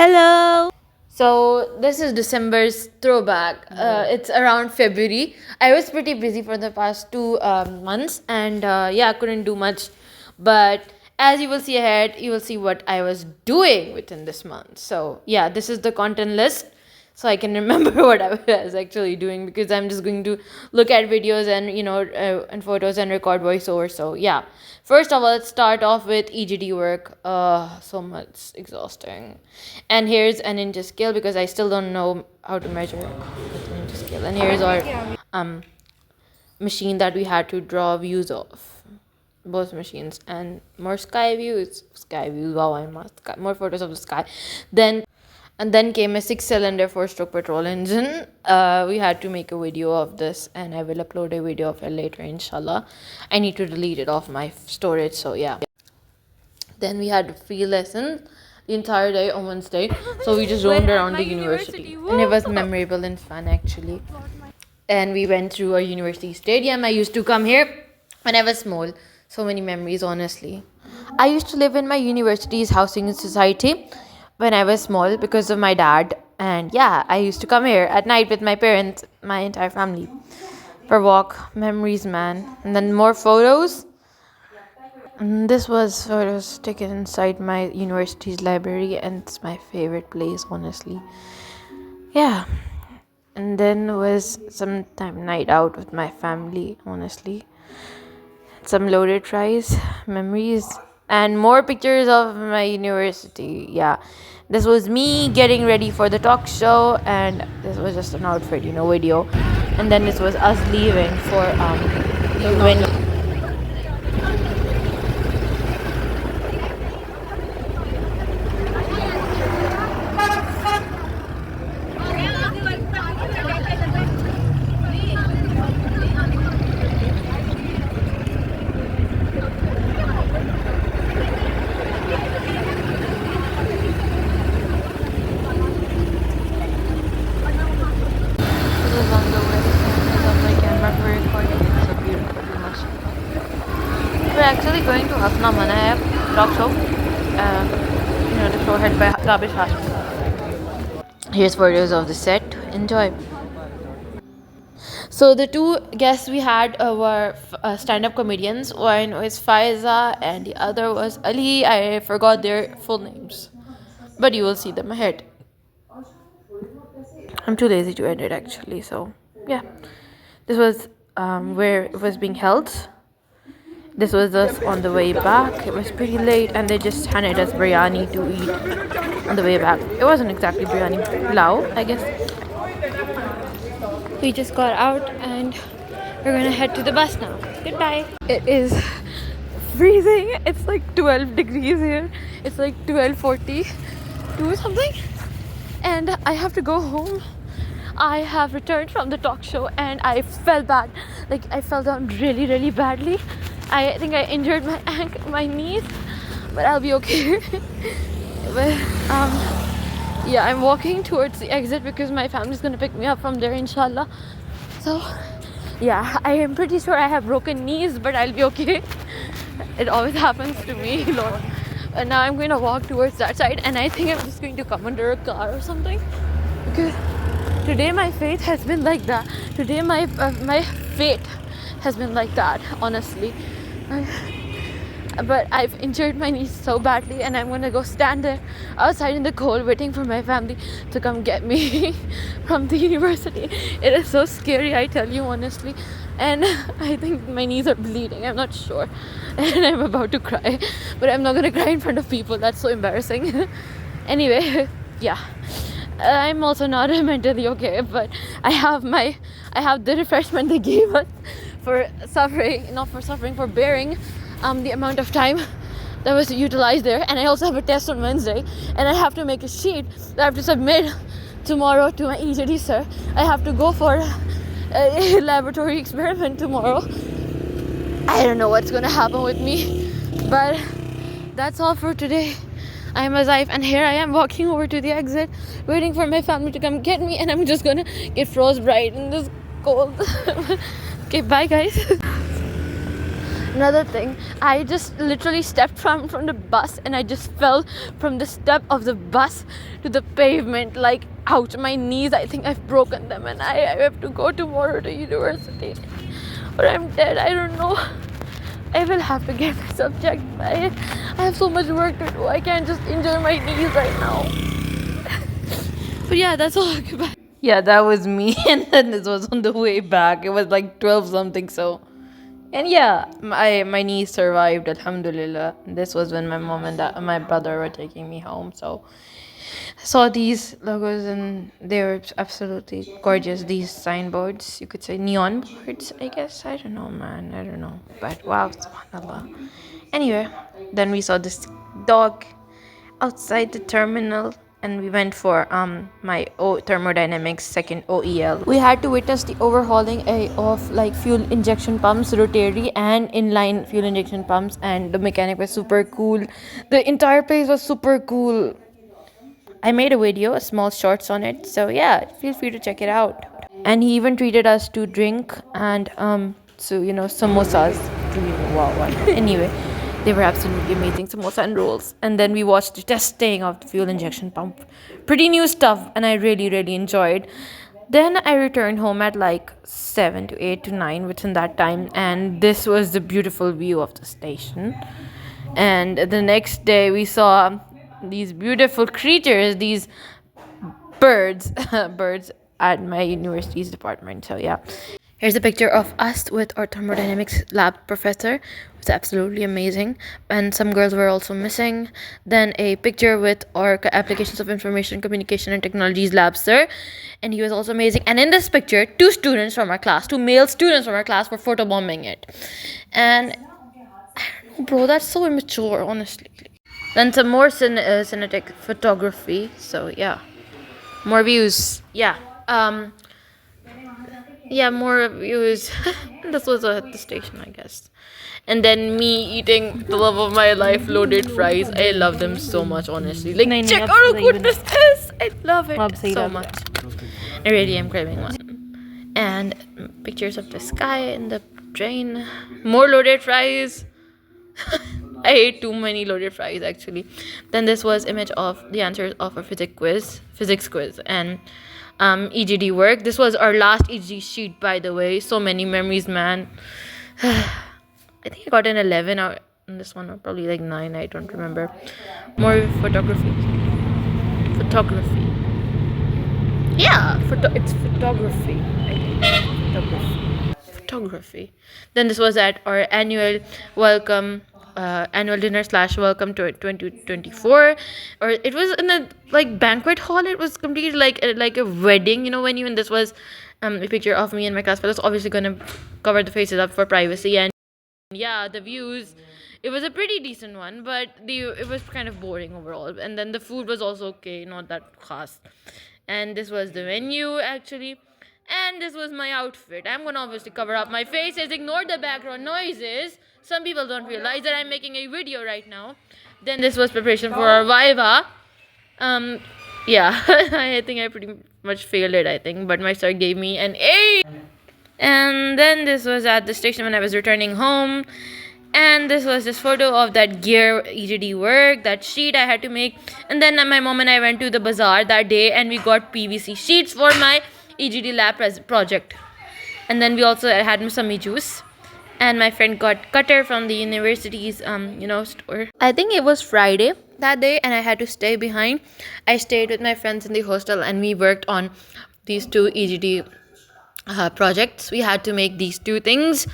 Hello. So this is December's throwback. It's around February. I was pretty busy for the past 2 months, and yeah, couldn't do much. But as you will see ahead, you will see what I was doing within this month. So yeah, this is the content list. So I can remember what I was actually doing because I'm just going to look at videos and and photos and record voiceover. So yeah, first of all, let's start off with EGD work. So much exhausting. And here's an ninja scale because I still don't know how to measure with ninja scale. And here's our machine that we had to draw views of. Both machines and more sky views. Sky views. Wow, I must more photos of the sky. Then came a 6-cylinder 4-stroke petrol engine. We had to make a video of this, and I will upload a video of it later, inshallah. I need to delete it off my storage, so yeah. Then we had free lessons the entire day on Wednesday, so we just roamed around the university. And it was memorable and fun, actually. And we went through a university stadium. I used to come here when I was small. So many memories, honestly. I used to live in my university's housing society when I was small because of my dad. And yeah, I used to come here at night with my parents, my entire family, for walk. Memories, man. And then more photos. And this was photos taken inside my university's library, and it's my favorite place, honestly. Yeah. And then was some time night out with my family, honestly. Some loaded fries, memories, and more pictures of my university. Yeah, this was me getting ready for the talk show, and this was just an outfit, video. And then this was us leaving for when. This is on the way. I got my camera for recording. It's so beautiful, mashallah. We're actually going to Hasna Manayab talk show. The show head by Gabish Hashmi. Here's photos of the set. Enjoy. So the two guests we had were stand-up comedians. One was Faiza and the other was Ali. I forgot their full names, but you will see them ahead. I'm too lazy to edit, actually. So yeah, this was where it was being held. This was us on the way back. It was pretty late, and they just handed us biryani to eat on the way back. It wasn't exactly biryani, pulao, I guess. We just got out, and we're gonna head to the bus now. Goodbye. It is freezing. It's like 12 degrees here. It's like 12:42 or something. And I have to go home. I have returned from the talk show, and I fell bad. Like, I fell down really, really badly. I think I injured my knees, but I'll be okay. But yeah, I'm walking towards the exit because my family's gonna pick me up from there, inshallah. So yeah, I am pretty sure I have broken knees, but I'll be okay. It always happens to me, Lord. And now I'm going to walk towards that side, and I think I'm just going to come under a car or something, because today my fate has been like that. Today my fate has been like that, honestly. But I've injured my knees so badly, and I'm gonna go stand there outside in the cold waiting for my family to come get me from the university. It is so scary, I tell you, honestly. And I think my knees are bleeding, I'm not sure, and I'm about to cry, but I'm not gonna cry in front of people. That's so embarrassing. Anyway, yeah, I'm also not mentally okay, but I have the refreshment they gave us for bearing the amount of time that was utilized there. And I also have a test on Wednesday, and I have to make a sheet that I have to submit tomorrow to my EJD sir. I have to go for a laboratory experiment tomorrow. I don't know what's gonna happen with me, but that's all for today. I am Azaif, and here I am walking over to the exit, waiting for my family to come get me, and I'm just gonna get frostbite in this cold. Okay, bye guys. Another thing, I just literally stepped from the bus and I just fell from the step of the bus to the pavement. Like, ouch, my knees, I think I've broken them, and I have to go tomorrow to university. Or I'm dead, I don't know. I will have to get myself checked. I have so much work to do. I can't just injure my knees right now. But yeah, that's all. Goodbye. Yeah, that was me. And then this was on the way back. It was like 12 something, so. And yeah, my niece survived, alhamdulillah. This was when my mom and my brother were taking me home. So I saw these logos and they were absolutely gorgeous. These signboards, you could say neon boards, I guess. I don't know, man. I don't know. But wow, subhanallah. Anyway, then we saw this dog outside the terminal and we went for my thermodynamics second OEL. We had to witness the overhauling of like fuel injection pumps, rotary and inline fuel injection pumps, and the mechanic was super cool. The entire place was super cool. I made a video, a small shorts on it, so yeah, feel free to check it out. And he even treated us to drink and so samosas. Wow. Anyway, they were absolutely amazing, samosa and rolls. And then we watched the testing of the fuel injection pump. Pretty new stuff, and I really really enjoyed. Then I returned home at like 7 to 8 to 9 within that time, and this was the beautiful view of the station. And the next day we saw these beautiful creatures, these birds birds at my university's department. So yeah, here's a picture of us with our thermodynamics lab professor. It's absolutely amazing, and some girls were also missing. Then a picture with our applications of information communication and technologies lab sir, and he was also amazing. And in this picture, two male students from our class were photobombing it. And I don't know, bro, that's so immature, honestly. Then some more cinetic photography. So yeah, more views. More views. This was at the station, I guess. And then me eating the love of my life, loaded fries. I love them so much, honestly. Like, check out how good this is. I love it so much. I really am craving one. And pictures of the sky in the train. More loaded fries. I ate too many loaded fries actually. Then this was image of the answers of a physics quiz, and EGD work. This was our last EGD sheet, by the way. So many memories, man. I think I got an 11 out in this one, or probably like 9. I don't remember. More photography. Yeah, it's photography. I think photography. Then this was at our annual welcome, annual dinner / welcome to 2024, or it was in a like banquet hall. It was completely like a wedding, when even this was a picture of me and my class fellows. Obviously gonna cover the faces up for privacy. And yeah, the views, it was a pretty decent one, but it was kind of boring overall. And then the food was also okay, not that khas. And this was the menu actually, and this was my outfit. I'm gonna obviously cover up my faces, ignore the background noises. Some people don't realize that I'm making a video right now. Then this was preparation for our viva. Yeah, I think I pretty much failed it, I think, but my sir gave me an A. And then this was at the station when I was returning home. And this was this photo of that gear EGD work, that sheet I had to make. And then my mom and I went to the bazaar that day and we got PVC sheets for my EGD lab project. And then we also had musami juice. And my friend got cutter from the university's store. I think it was Friday that day and I had to stay behind. I stayed with my friends in the hostel and we worked on these two EGD projects. We had to make these two things.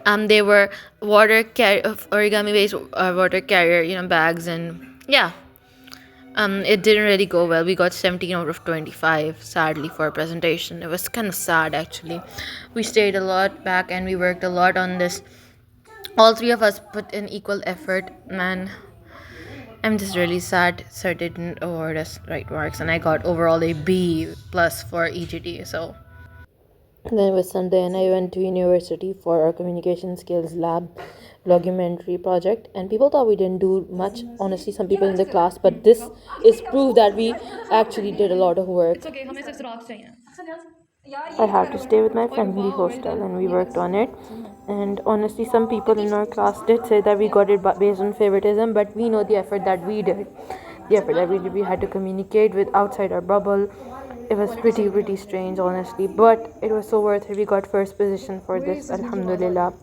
They were origami based water carrier bags, and yeah, it didn't really go well. We got 17 out of 25 sadly for a presentation. It was kind of sad actually. We stayed a lot back and we worked a lot on this. All three of us put in equal effort, man. I'm just really sad sir didn't award us right marks, and I got overall a B plus for EGD. So then it was Sunday and I went to university for our communication skills lab documentary project, and people thought we didn't do much, honestly, some people in the class, but this is proof that we actually did a lot of work. It's okay, हमें सिर्फ xerox चाहिए. I had to stay with my friend in the hostel and we worked on it. And honestly, some people in our class did say that we got it based on favoritism, but we know the effort that we did. The effort that we did, we had to communicate with outside our bubble. It was pretty strange, honestly, but it was so worth it. We got first position for this, Alhamdulillah,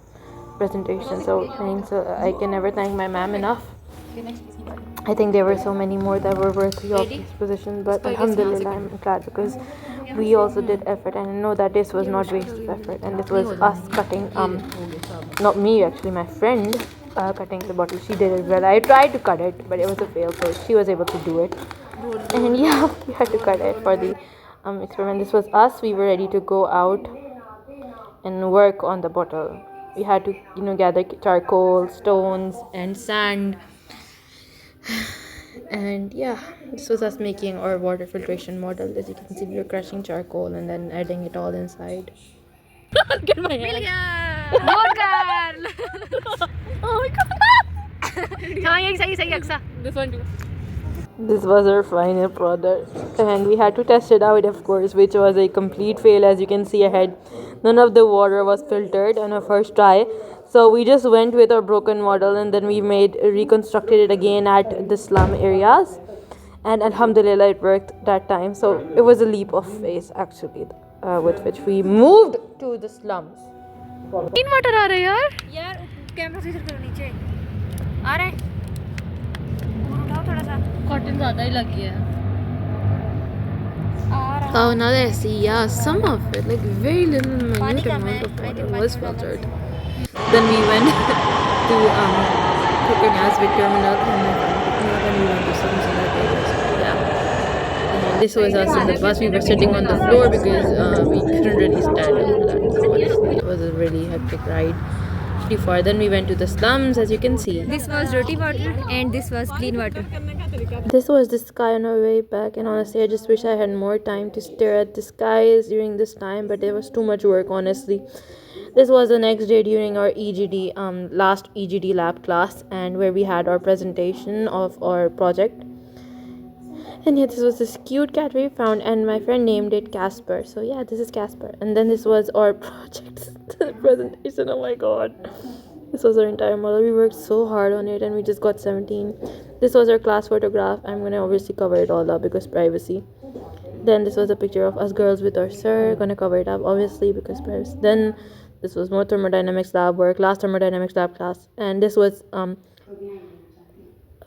presentation. So thanks. I can never thank my ma'am enough. I think there were so many more that were worthy of this position, but alhamdulillah, I'm glad because we also did effort, and I know that this was not wasted effort, and this was us cutting, not me actually, my friend cutting the bottle. She did it well. I tried to cut it, but it was a fail, so she was able to do it. And yeah, we had to cut it for the experiment. This was us. We were ready to go out and work on the bottle. We had to, gather charcoal, stones, and sand. And yeah, this was us making our water filtration model. As you can see, we were crushing charcoal and then adding it all inside. Get my hand. Good girl. Oh my god. This one too. This was our final product, and we had to test it out, of course, which was a complete fail. As you can see ahead, none of the water was filtered on our first try. So we just went with our broken model, and then we reconstructed it again at the slum areas, and alhamdulillah, it worked that time. So it was a leap of faith, actually, with which we moved to the slums. तीन water आ रहे हैं यार camera से करो नीचे आ रहे उठाओ थोड़ा सा कॉटन ज़्यादा ही लगी है Oh, now that I see, yeah, some of it, like very little minute amount of water was filtered. Then we went to Kokonya's big terminal and we went to some other areas. Yeah. And this was us in the bus. We were sitting on the floor because we couldn't really stand up for that. So honestly, it was a really hectic ride. Pretty far. Then we went to the slums, as you can see. This was roti water and this was clean water. This was the sky on our way back, and honestly, I just wish I had more time to stare at the skies during this time, but there was too much work, honestly. This was the next day during our EGD, last EGD lab class, and where we had our presentation of our project. And yeah, this was this cute cat we found, and my friend named it Casper. So yeah, this is Casper. And then this was our project presentation. Oh my god. This was our entire model. We worked so hard on it and we just got 17. This was our class photograph. I'm going to obviously cover it all up because privacy. Then this was a picture of us girls with our sir. Going to cover it up obviously because privacy. Then this was more thermodynamics lab work, last thermodynamics lab class. And this was, I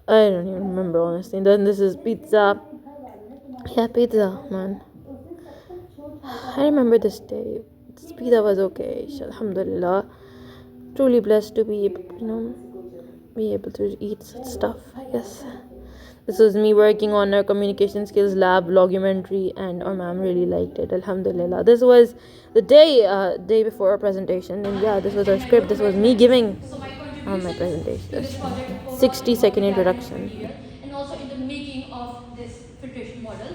don't even remember honestly. Then this is pizza. Yeah, pizza, man. I remember this day. This pizza was okay. Alhamdulillah. Truly blessed to be able to eat such stuff, I guess. This was me working on our communication skills lab documentary, and our ma'am really liked it. Alhamdulillah. This was the day before our presentation, and yeah, this was our script. This was me giving my presentation. 60-second introduction. And also in the making of this filtration model.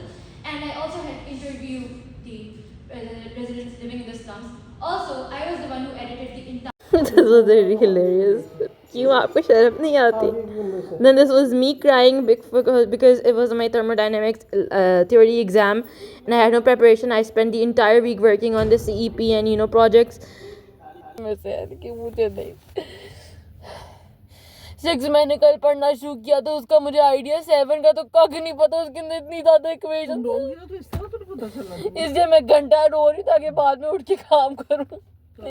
And I also had interviewed the residents living in the slums. Also, I was the one who edited the entire This was really hilarious. क्यों आपको शर्म नहीं आती? Then this was me crying because it was my thermodynamics theory exam and I had no preparation. I spent the entire week working on the CEP and projects. Six मैंने कल पढ़ना शुरू किया तो उसका मुझे आइडिया 7 का तो कख नहीं पता उसके अंदर इतनी ज्यादा इक्वेशन इसलिए मैं घंटा रो रही ताकि बाद में उठ के काम करूं.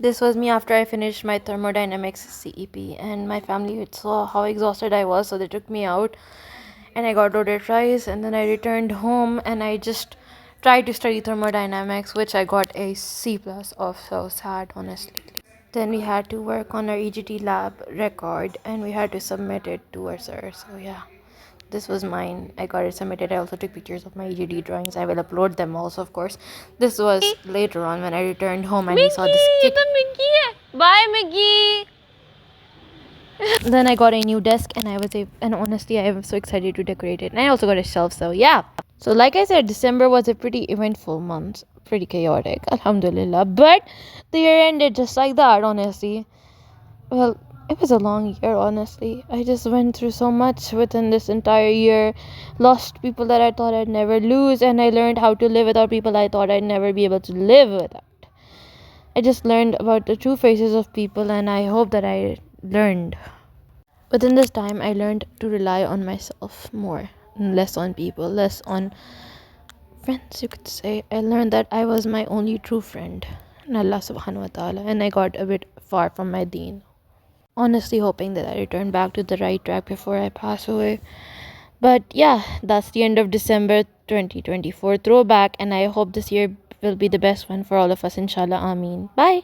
This was me after I finished my thermodynamics CEP, and my family saw how exhausted I was, so they took me out and I got ordered fries, and then I returned home and I just tried to study thermodynamics, which I got a C+ of. So sad, honestly. Then we had to work on our EGT lab record and we had to submit it to our sir. So yeah, this was mine. I got it submitted. I also took pictures of my EGD drawings. I will upload them also, of course. This was later on when I returned home and Mickey, I saw this kid. Mickey hai. Bye, Mickey. Then I got a new desk and honestly, I was so excited to decorate it. And I also got a shelf, so yeah. So like I said, December was a pretty eventful month. Pretty chaotic, alhamdulillah. But the year ended just like that, honestly. Well, It was a long year, honestly. I just went through so much within this entire year. Lost people that I thought I'd never lose, and I learned how to live without people I thought I'd never be able to live without. I just learned about the true faces of people, and I hope that I learned. Within this time, I learned to rely on myself more, less on people, less on friends, you could say. I learned that I was my only true friend, and Allah subhanahu wa ta'ala, and I got a bit far from my deen. Honestly, hoping that I return back to the right track before I pass away. But yeah, that's the end of December 2024 throwback, and I hope this year will be the best one for all of us, inshallah. Ameen. Bye.